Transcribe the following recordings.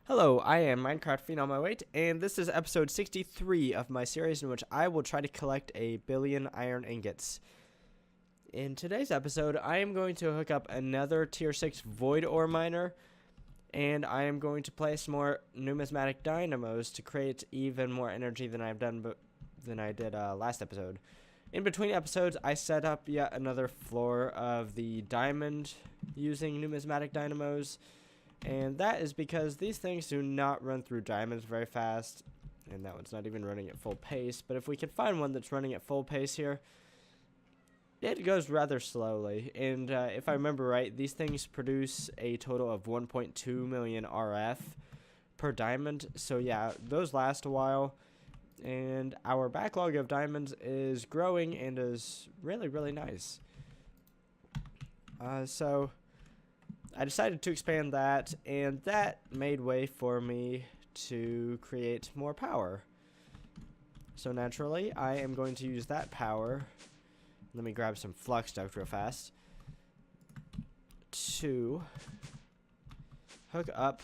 Hello, I am Minecraft Phenom 08, and this is episode 63 of my series in which I will try to collect 1 billion iron ingots. In today's episode, I am going to hook up another tier 6 void ore miner, and I am going to place more numismatic dynamos to create even more energy than I did last episode. In between episodes, I set up yet another floor of the diamond using numismatic dynamos. And that is because these things do not run through diamonds very fast. And that one's not even running at full pace. But if we can find one that's running at full pace here, it goes rather slowly. And if I remember right, these things produce a total of 1.2 million RF per diamond. So yeah, those last a while. And our backlog of diamonds is growing and is really, really nice. So I decided to expand that, and that made way for me to create more power. So naturally, I am going to use that power. Let me grab some flux duct real fast to hook up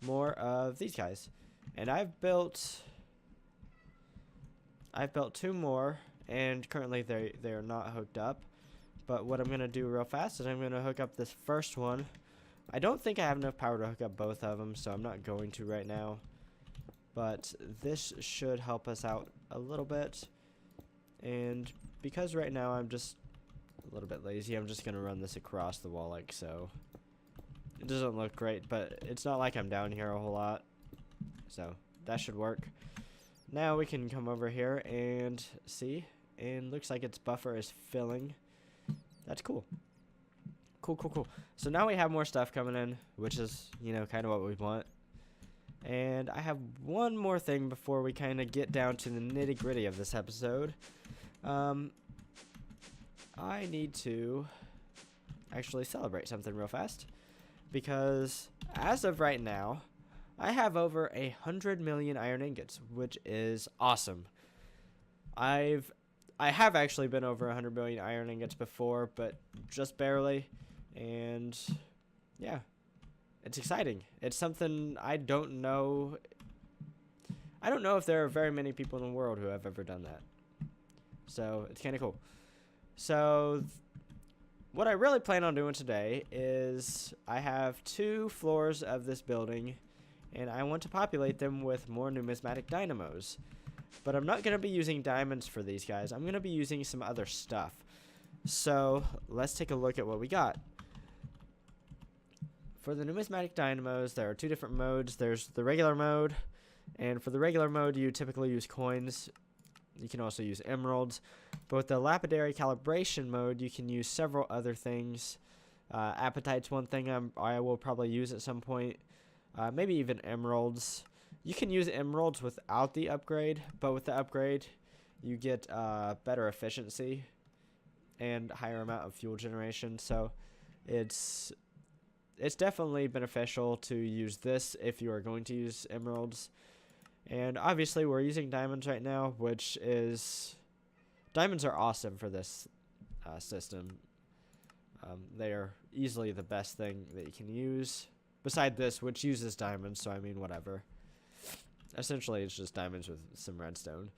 more of these guys. And I've built two more, and currently they are not hooked up. But what I'm going to do real fast is I'm going to hook up this first one. I don't think I have enough power to hook up both of them, so I'm not going to right now. But this should help us out a little bit. And because right now I'm just a little bit lazy, I'm just going to run this across the wall like so. It doesn't look great, but it's not like I'm down here a whole lot. So that should work. Now we can come over here and see. And looks like its buffer is filling. That's cool. Cool. So now we have more stuff coming in, which is, kind of what we want. And I have one more thing before we kind of get down to the nitty-gritty of this episode. I need to actually celebrate something real fast. Because as of right now, I have over 100 million iron ingots, which is awesome. I have actually been over 100 million iron ingots before, but just barely. And yeah, it's exciting. It's something I don't know. I don't know if there are very many people in the world who have ever done that. So it's kind of cool. So what I really plan on doing today is I have 2 floors of this building, and I want to populate them with more numismatic dynamos. But I'm not going to be using diamonds for these guys. I'm going to be using some other stuff. So let's take a look at what we got. For the numismatic dynamos, there are 2 different modes. There's the regular mode, and for the regular mode, you typically use coins. You can also use emeralds. But with the lapidary calibration mode, you can use several other things. Apatite's one thing I will probably use at some point. Maybe even emeralds. You can use emeralds without the upgrade, but with the upgrade, you get better efficiency and higher amount of fuel generation. So it's definitely beneficial to use this if you are going to use emeralds. And obviously, we're using diamonds right now, which is diamonds are awesome for this system. They are easily the best thing that you can use. Beside this, which uses diamonds, so I mean, whatever. Essentially, it's just diamonds with some redstone.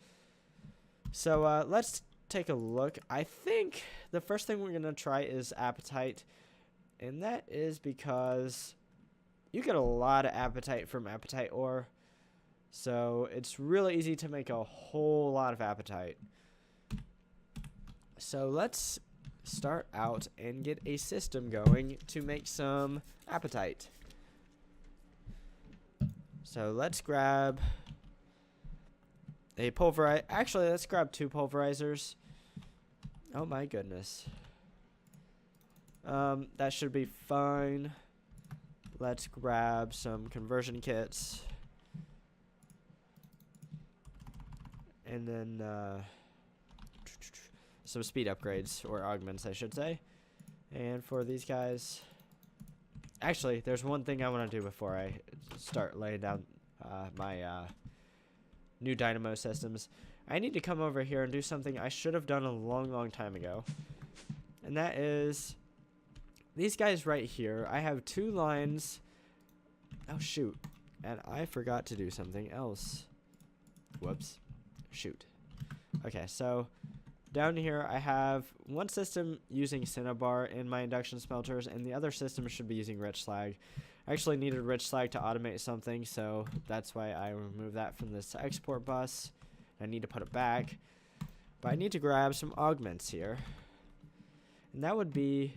So, let's take a look. I think the first thing we're going to try is apatite. And that is because you get a lot of apatite from apatite ore. So, it's really easy to make a whole lot of apatite. So, let's start out and get a system going to make some apatite. So let's grab a pulverizer. Actually, let's grab 2 pulverizers. Oh my goodness. That should be fine. Let's grab some conversion kits. And then some speed upgrades, or augments, I should say. And for these guys, actually, there's one thing I want to do before I start laying down my new dynamo systems. I need to come over here and do something I should have done a long time ago. And that is these guys right here. I have 2 lines. Oh, shoot. And I forgot to do something else. Whoops. Shoot. Okay, so down here I have one system using cinnabar in my induction smelters, and the other system should be using rich slag. I actually needed rich slag to automate something, so that's why I removed that from this export bus. I need to put it back. But I need to grab some augments here. And that would be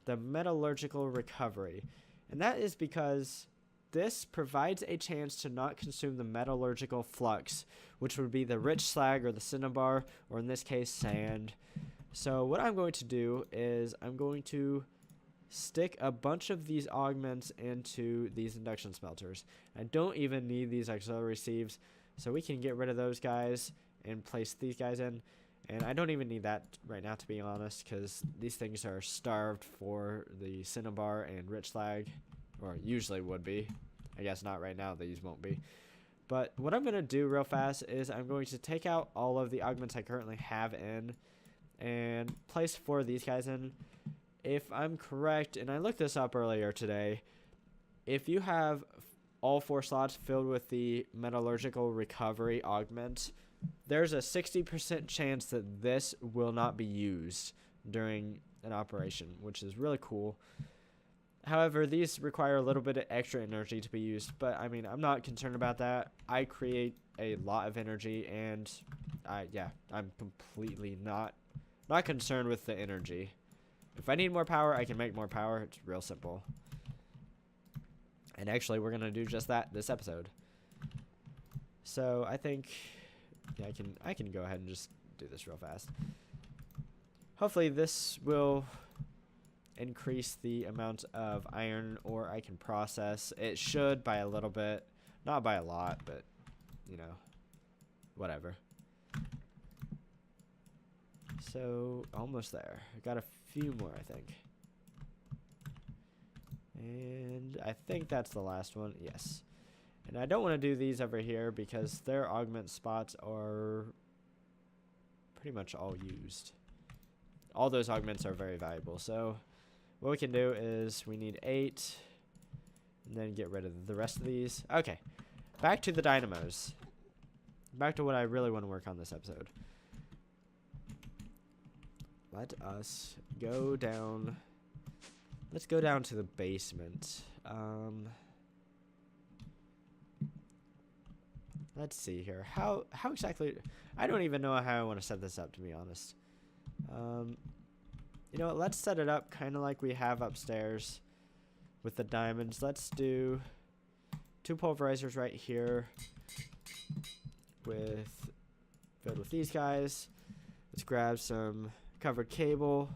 the Metallurgical Recovery. And that is because this provides a chance to not consume the metallurgical flux, which would be the rich slag or the cinnabar, or in this case, sand. So what I'm going to do is I'm going to stick a bunch of these augments into these induction smelters. I don't even need these auxiliary sieves, so we can get rid of those guys and place these guys in. And I don't even need that right now, to be honest, because these things are starved for the cinnabar and rich slag, or usually would be. I guess not right now, these won't be. But what I'm going to do real fast is I'm going to take out all of the augments I currently have in and place 4 of these guys in. If I'm correct, and I looked this up earlier today, if you have all 4 slots filled with the Metallurgical Recovery augment, there's a 60% chance that this will not be used during an operation, which is really cool. However, these require a little bit of extra energy to be used, but I mean, I'm not concerned about that. I create a lot of energy, and I'm completely not concerned with the energy. If I need more power, I can make more power. It's real simple. And actually, we're gonna do just that this episode. So I think, yeah, I can go ahead and just do this real fast. Hopefully, this will increase the amount of iron ore I can process. It should by a little bit, not by a lot, but you know, whatever. So almost there. I got a few more, I think. And I think that's the last one. Yes. And I don't want to do these over here because their augment spots are pretty much all used. All those augments are very valuable. So what we can do is we need 8 and then get rid of the rest of these. Okay. Back to the dynamos. Back to what I really want to work on this episode. Let us go down. Let's go down to the basement. Let's see here. How exactly? I don't even know how I want to set this up, to be honest. You know what? Let's set it up kind of like we have upstairs with the diamonds. Let's do 2 pulverizers right here filled with these guys. Let's grab some covered cable,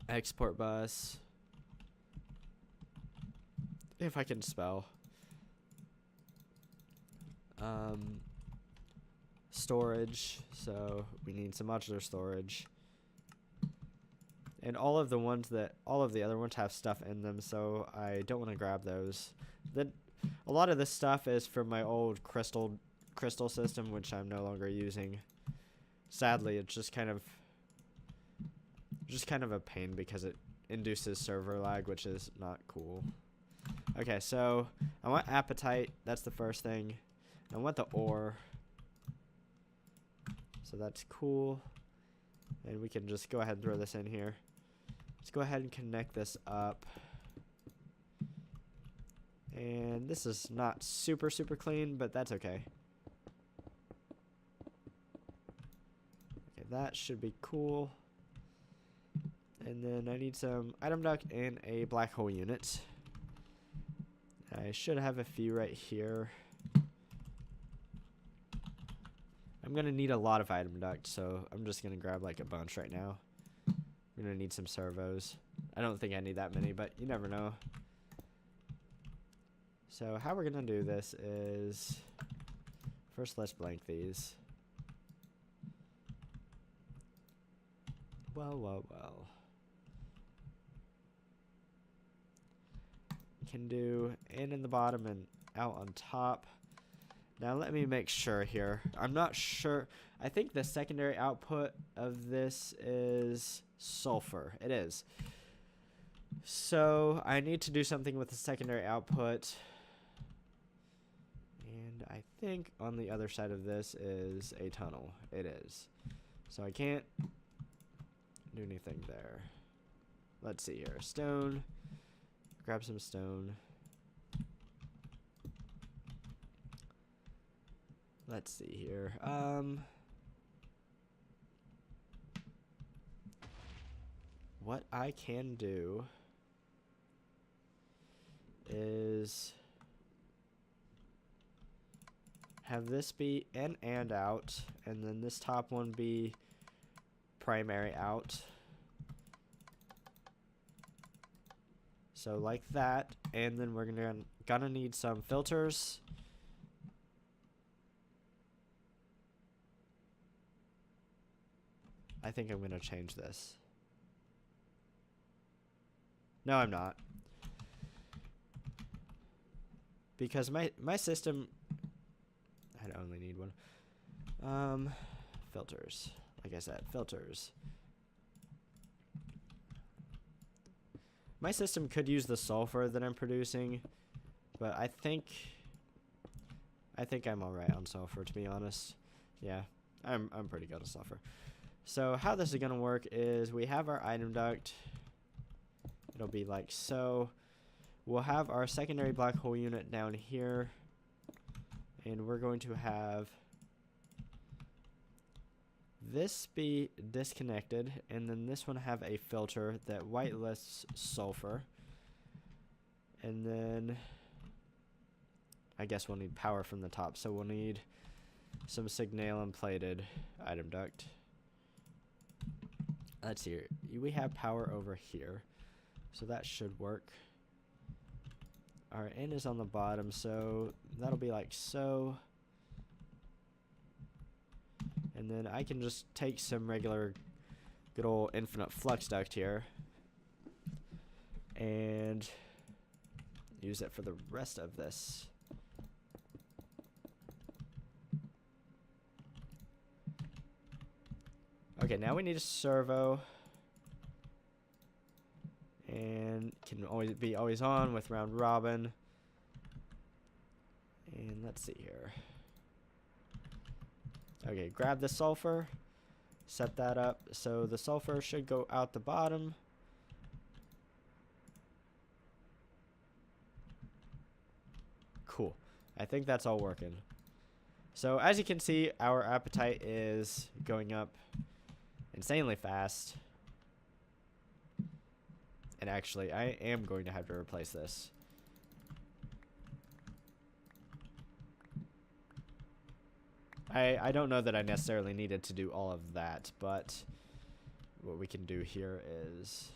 export bus, if I can spell, storage, so we need some modular storage, and all of the other ones have stuff in them, so I don't want to grab those. A lot of this stuff is from my old crystal system, which I'm no longer using. Sadly, it's just kind of a pain because it induces server lag, which is not cool. Okay, so I want apatite. That's the first thing. I want the ore. So that's cool. And we can just go ahead and throw this in here. Let's go ahead and connect this up. And this is not super clean, but that's okay. That should be cool. And then I need some item duct and a black hole unit. I should have a few right here. I'm going to need a lot of item duct, so I'm just going to grab like a bunch right now. I'm going to need some servos. I don't think I need that many, but you never know. So how we're going to do this is, first let's blank these. Well. Can do in the bottom and out on top. Now let me make sure here. I'm not sure. I think the secondary output of this is sulfur. It is. So I need to do something with the secondary output. And I think on the other side of this is a tunnel. It is. So I can't do anything there. Let's see here. Stone. Grab some stone. Let's see here. What I can do is have this be in and out, and then this top one be primary out. So like that, and then we're gonna need some filters. I think I'm gonna change this. No, I'm not. Because my system, I only need one. Filters. Like I said, filters. My system could use the sulfur that I'm producing, but I think I'm alright on sulfur, to be honest. Yeah, I'm pretty good on sulfur. So how this is gonna work is we have our item duct. It'll be like so. We'll have our secondary black hole unit down here, and we're going to have this be disconnected, and then this one have a filter that whitelists sulfur. And then I guess we'll need power from the top, so we'll need some signalum plated item duct. Let's see here. We have power over here, so that should work. Our N is on the bottom, so that'll be like so. And then I can just take some regular good old infinite flux duct here and use it for the rest of this. Okay, now we need a servo, and can always be always on with round robin. And let's see here. Okay, grab the sulfur, set that up so the sulfur should go out the bottom. Cool. I think that's all working. So as you can see, our appetite is going up insanely fast. And actually, I am going to have to replace this. I don't know that I necessarily needed to do all of that, but what we can do here is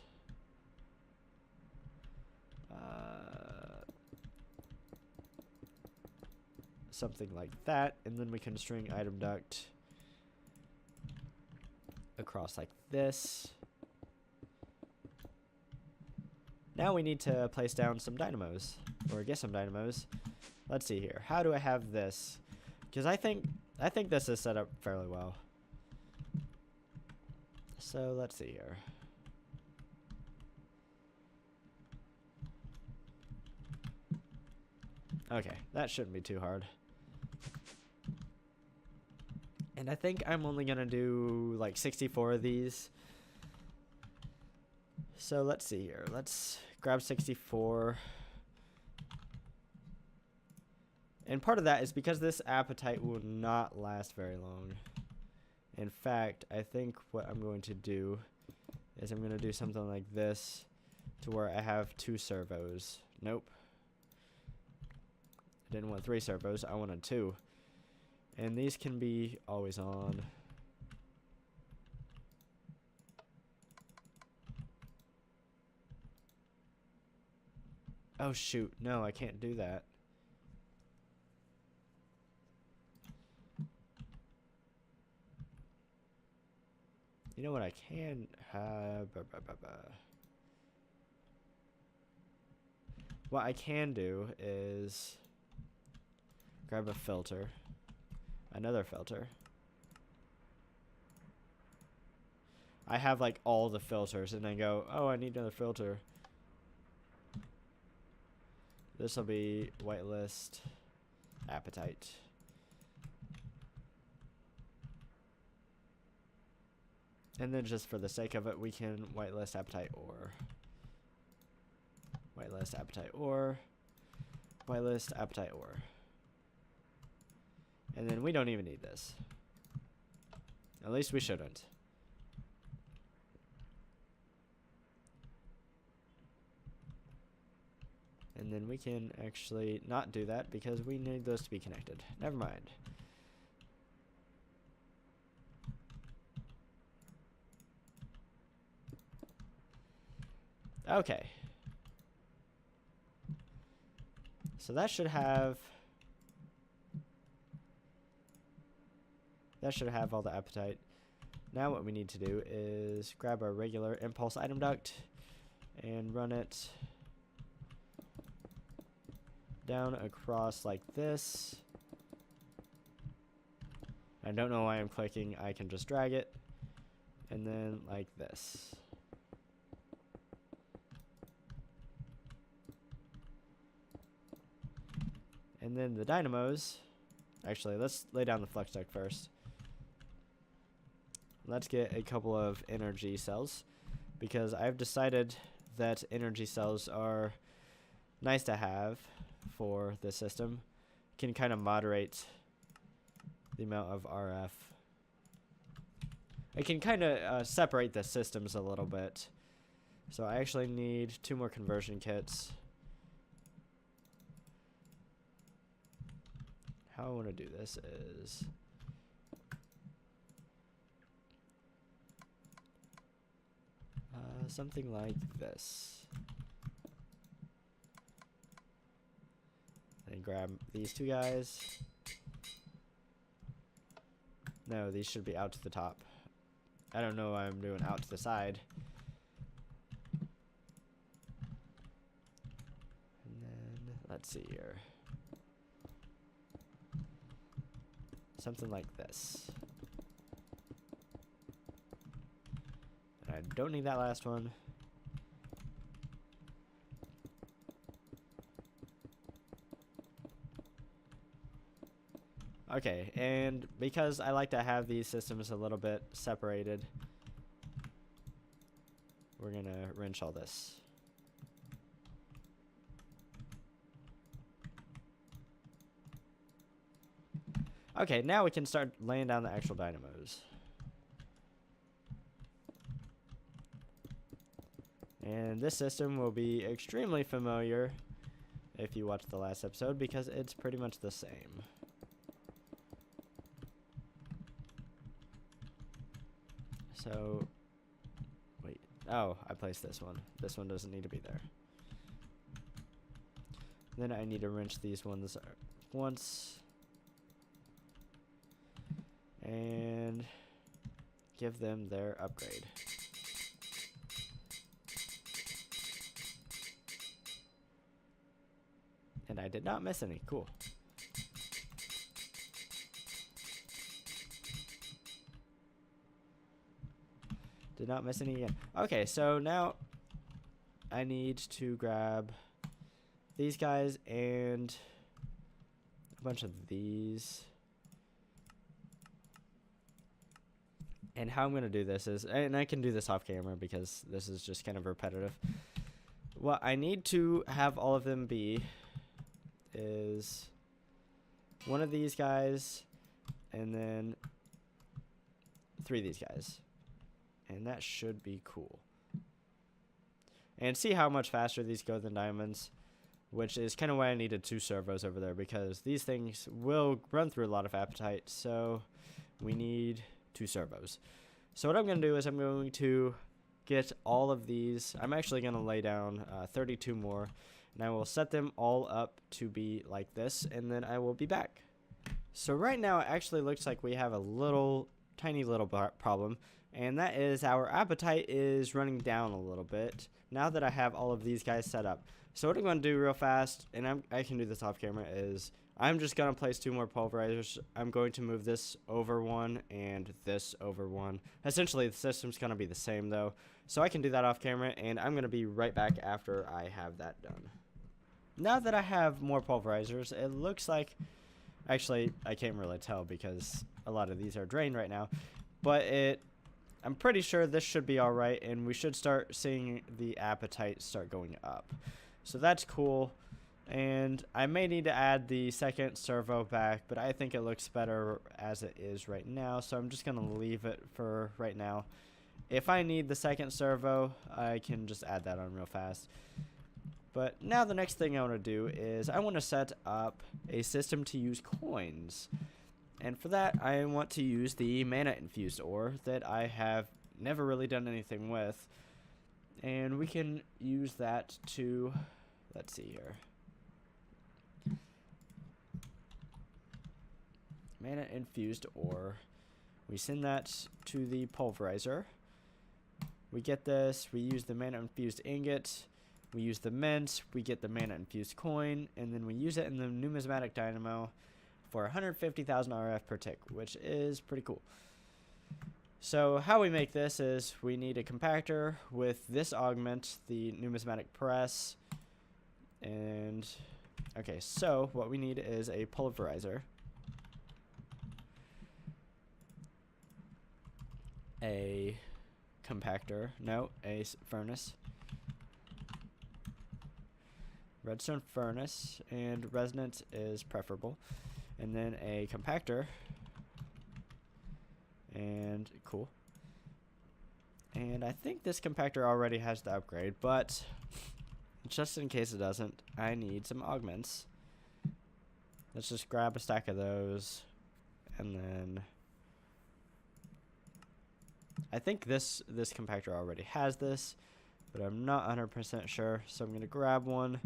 something like that, and then we can string item duct across like this. Now we need to place down some dynamos, or get some dynamos. Let's see here. How do I have this? Because I think this is set up fairly well. So let's see here. Okay, that shouldn't be too hard. And I think I'm only gonna do like 64 of these. So let's see here. Let's grab 64. And part of that is because this appetite will not last very long. In fact, I think what I'm going to do is I'm going to do something like this to where I have 2 servos. Nope. I didn't want 3 servos. I wanted 2. And these can be always on. Oh shoot, no, I can't do that. You know what I can have? What I can do is grab a filter, another filter. I have like all the filters, and I go, oh, I need another filter. This will be whitelist appetite. And then just for the sake of it, we can whitelist appetite ore. Whitelist appetite ore. Whitelist appetite ore. And then we don't even need this. At least we shouldn't. And then we can actually not do that because we need those to be connected. Never mind. Okay. So that should have all the appetite. Now what we need to do is grab our regular impulse item duct and run it down across like this. I don't know why I'm clicking. I can just drag it. And then like this. And then the dynamos. Actually, let's lay down the flux duct first. Let's get a couple of energy cells, because I've decided that energy cells are nice to have for the system. Can kind of moderate the amount of RF. It can kind of separate the systems a little bit. So I actually need 2 more conversion kits. How I want to do this is something like this. And grab these 2 guys. No, these should be out to the top. I don't know why I'm doing out to the side. And then, let's see here. Something like this. And I don't need that last one. Okay, and because I like to have these systems a little bit separated, we're gonna wrench all this. Okay, now we can start laying down the actual dynamos. And this system will be extremely familiar if you watched the last episode, because it's pretty much the same. So, wait. Oh, I placed this one. This one doesn't need to be there. Then I need to wrench these ones once. And give them their upgrade. And I did not miss any. Cool. Did not miss any again. Okay, so now I need to grab these guys and a bunch of these. And how I'm going to do this is, and I can do this off camera because this is just kind of repetitive. What I need to have all of them be is one of these guys and then 3 of these guys. And that should be cool. And see how much faster these go than diamonds, which is kind of why I needed 2 servos over there, because these things will run through a lot of appetite, so we need 2 servos. So what I'm going to do is I'm going to get all of these. I'm actually going to lay down 32 more, and I will set them all up to be like this, and then I will be back. So right now it actually looks like we have a tiny little problem, and that is our appetite is running down a little bit now that I have all of these guys set up. So what I'm going to do real fast, and I can do this off camera, is I'm just going to place 2 more pulverizers. I'm going to move this over 1 and this over 1. Essentially, the system's going to be the same, though. So I can do that off camera, and I'm going to be right back after I have that done. Now that I have more pulverizers, it looks like Actually, I can't really tell because a lot of these are drained right now. But I'm pretty sure this should be alright, and we should start seeing the appetite start going up. So that's cool. And I may need to add the second servo back, but I think it looks better as it is right now. So I'm just going to leave it for right now. If I need the second servo, I can just add that on real fast. But now the next thing I want to do is I want to set up a system to use coins. And for that, I want to use the mana infused ore that I have never really done anything with. And we can use that to, let's see here. Mana infused ore. We send that to the pulverizer. We get this, we use the mana infused ingot, we use the mint, we get the mana infused coin, and then we use it in the Numismatic Dynamo for 150,000 RF per tick, which is pretty cool. So how we make this is we need a compactor with this augment, the numismatic press, and okay, so what we need is a pulverizer, a compactor, no, a furnace, redstone furnace, and resonance is preferable, and then a compactor, and cool. And I think this compactor already has the upgrade, but just in case it doesn't, I need some augments. Let's just grab a stack of those, and then I think this compactor already has this, but I'm not 100% sure, so I'm going to grab one.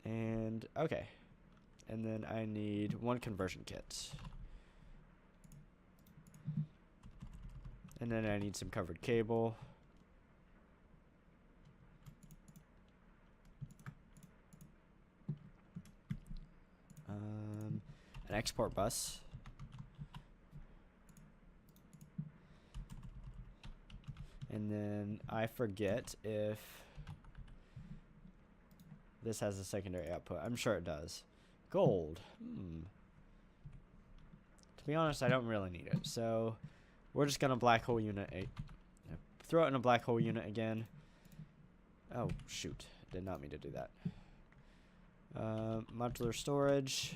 And, okay. And then I need one conversion kit. And then I need some covered cable. An export bus. And then I forget if this has a secondary output. I'm sure it does. Gold. To be honest, I don't really need it. So we're just going to black hole unit throw it in a black hole unit again. Oh, shoot. Did not mean to do that. Modular storage.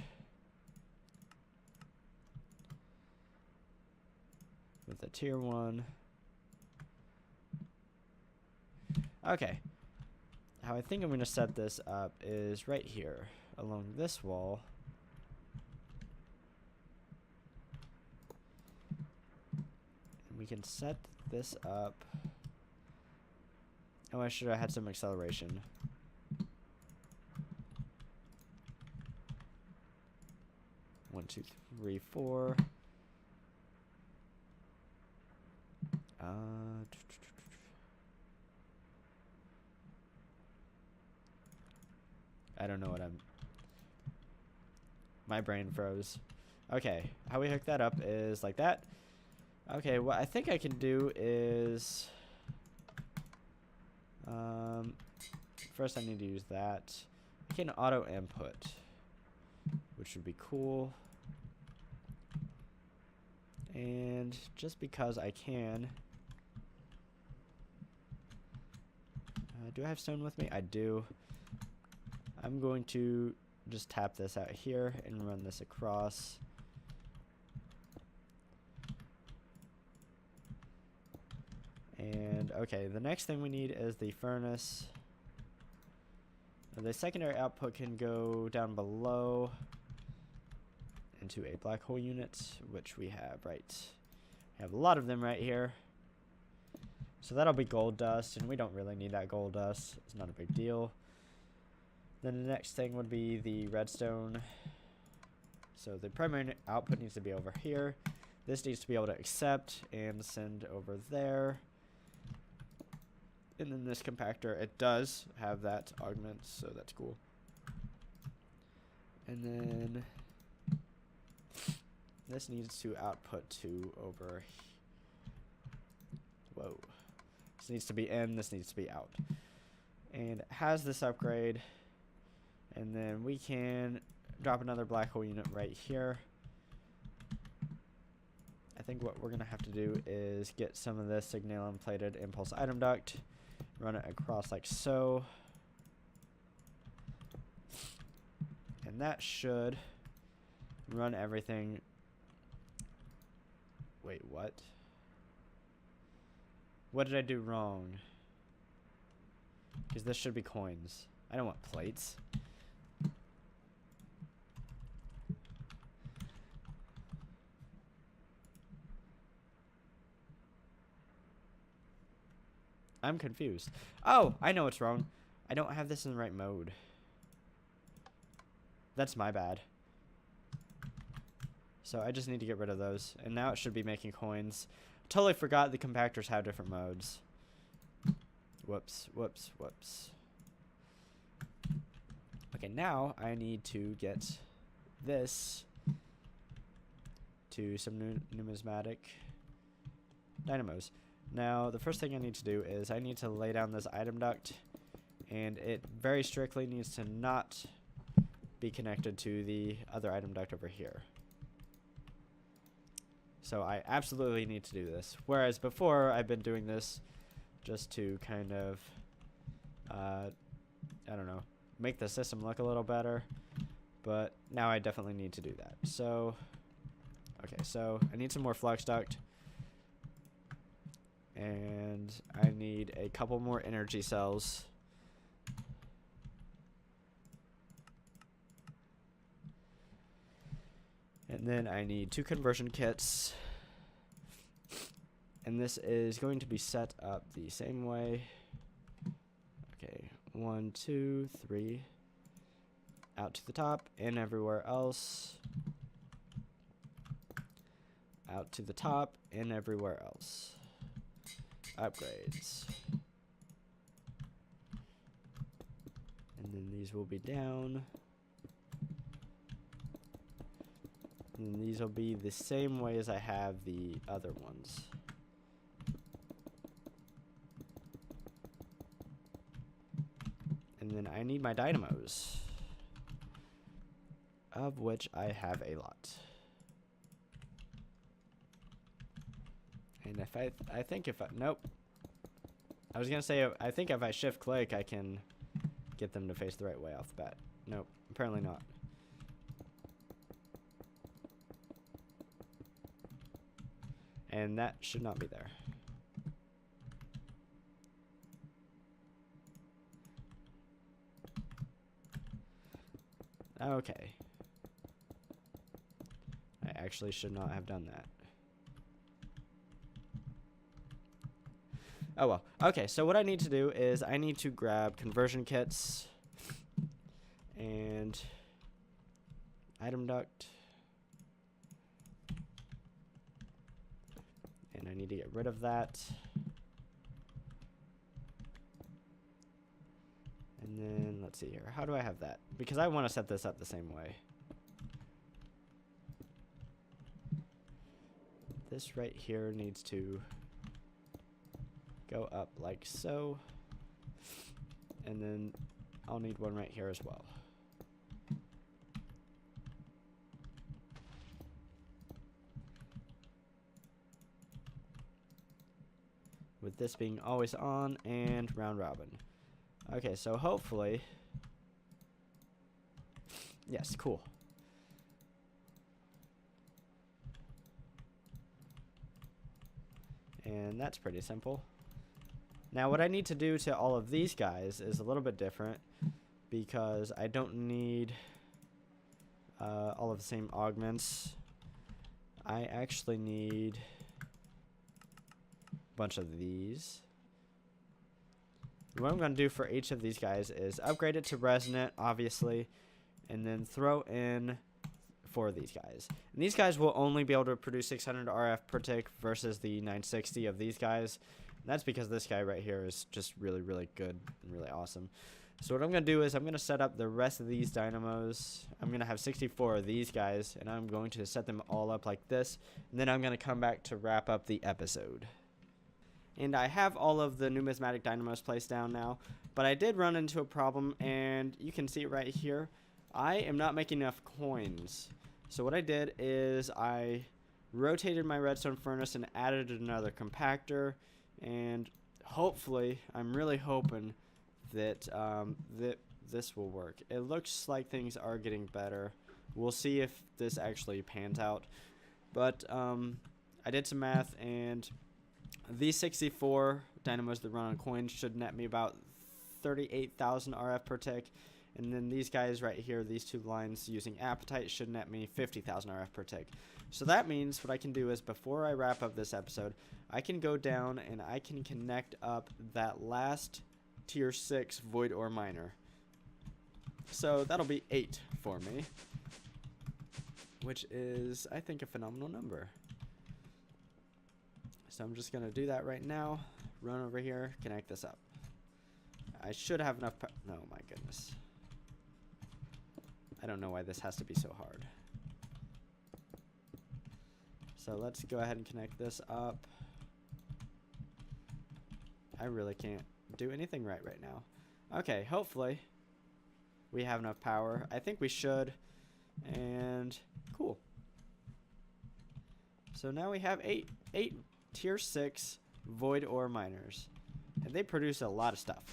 With a tier 1. Okay, how I think I'm going to set this up is right here along this wall. And we can set this up. Oh, I should have had some acceleration. One, two, three, four. I don't know what my brain froze. Okay, how we hook that up is like that. Okay, what I think I can do is first I need to use that. I can auto input, which would be cool. And just because I can, do I have stone with me? I do. I'm going to just tap this out here and run this across. And okay, the next thing we need is the furnace. The secondary output can go down below into a black hole unit, which we have right. We have a lot of them right here. So that'll be gold dust, and we don't really need that gold dust. It's not a big deal. Then the next thing would be the redstone. So the primary output needs to be over here. This needs to be able to accept and send over there. And then this compactor, it does have that augment, so that's cool. And then this needs to output to over. Whoa. This needs to be in, this needs to be out. And it has this upgrade. And then we can drop another black hole unit right here. I think what we're going to have to do is get some of this signalum plated impulse item duct, run it across like so. And that should run everything. Wait, what? What did I do wrong? Because this should be coins. I don't want plates. I'm confused. Oh, I know what's wrong. I don't have this in the right mode. That's my bad. So I just need to get rid of those. And now it should be making coins. Totally forgot the compactors have different modes. Whoops, whoops, whoops. Okay, now I need to get this to some numismatic dynamos. Now, the first thing I need to do is I need to lay down this item duct, and it very strictly needs to not be connected to the other item duct over here. So I absolutely need to do this. Whereas before, I've been doing this just to kind of, I don't know, make the system look a little better. But now I definitely need to do that. So, okay, so I need some more flux duct. And I need a couple more energy cells. And then I need 2 conversion kits. And this is going to be set up the same way. Okay, 1, 2, 3. Out to the top and everywhere else. Out to the top and everywhere else. Upgrades. And then these will be down. And these will be the same way as I have the other ones. And then I need my dynamos, of which I have a lot. And if I think if I, nope. I was gonna say, I think if I shift click, I can get them to face the right way off the bat. Nope, apparently not. And that should not be there. Okay. I actually should not have done that. Oh well. Okay, so what I need to do is I need to grab conversion kits and item duct. And I need to get rid of that. And then, let's see here. How do I have that? Because I want to set this up the same way. This right here needs to go up like so. And then I'll need one right here as well. With this being always on and round robin. Okay, so hopefully, yes, cool. And that's pretty simple. Now what I need to do to all of these guys is a little bit different, because I don't need all of the same augments. I actually need a bunch of these. What I'm going to do for each of these guys is upgrade it to resonant, obviously, and then throw in 4 of these guys. And these guys will only be able to produce 600 RF per tick versus the 960 of these guys. And that's because this guy right here is just really, really good and really awesome. So what I'm going to do is I'm going to set up the rest of these dynamos. I'm going to have 64 of these guys, and I'm going to set them all up like this. And then I'm going to come back to wrap up the episode. And I have all of the numismatic dynamos placed down now, but I did run into a problem, and you can see it right here. I am not making enough coins. So what I did is I rotated my redstone furnace and added another compactor, and hopefully, I'm really hoping that that this will work. It looks like things are getting better. We'll see if this actually pans out. But I did some math, and these 64 dynamos that run on coins should net me about 38,000 RF per tick. And then these guys right here, these two lines using Appetite, should net me 50,000 RF per tick. So that means what I can do is, before I wrap up this episode, I can go down and I can connect up that last tier 6 void ore miner. So that'll be 8 for me, which is, I think, a phenomenal number. So I'm just going to do that right now. Run over here, connect this up. I should have enough no, my goodness. I don't know why this has to be so hard. So let's go ahead and connect this up. I really can't do anything right now. Okay, hopefully we have enough power. I think we should. And cool. So now we have eight tier 6 void ore miners. And they produce a lot of stuff.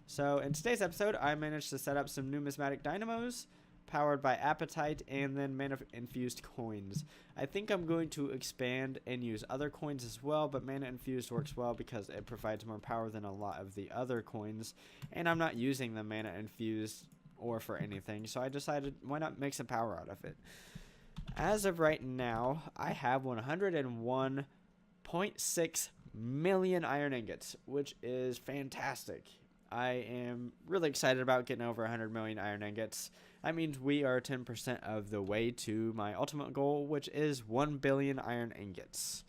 So in today's episode, I managed to set up some Numismatic Dynamos powered by Appetite and then mana infused coins. I think I'm going to expand and use other coins as well, but mana infused works well because it provides more power than a lot of the other coins, and I'm not using the mana infused ore for anything, so I decided why not make some power out of it. As of right now, I have 101.6 million iron ingots, which is fantastic. I am really excited about getting over 100 million iron ingots. That means we are 10% of the way to my ultimate goal, which is 1 billion iron ingots.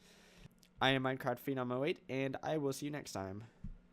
I am Minecraft Phenom 08, and I will see you next time.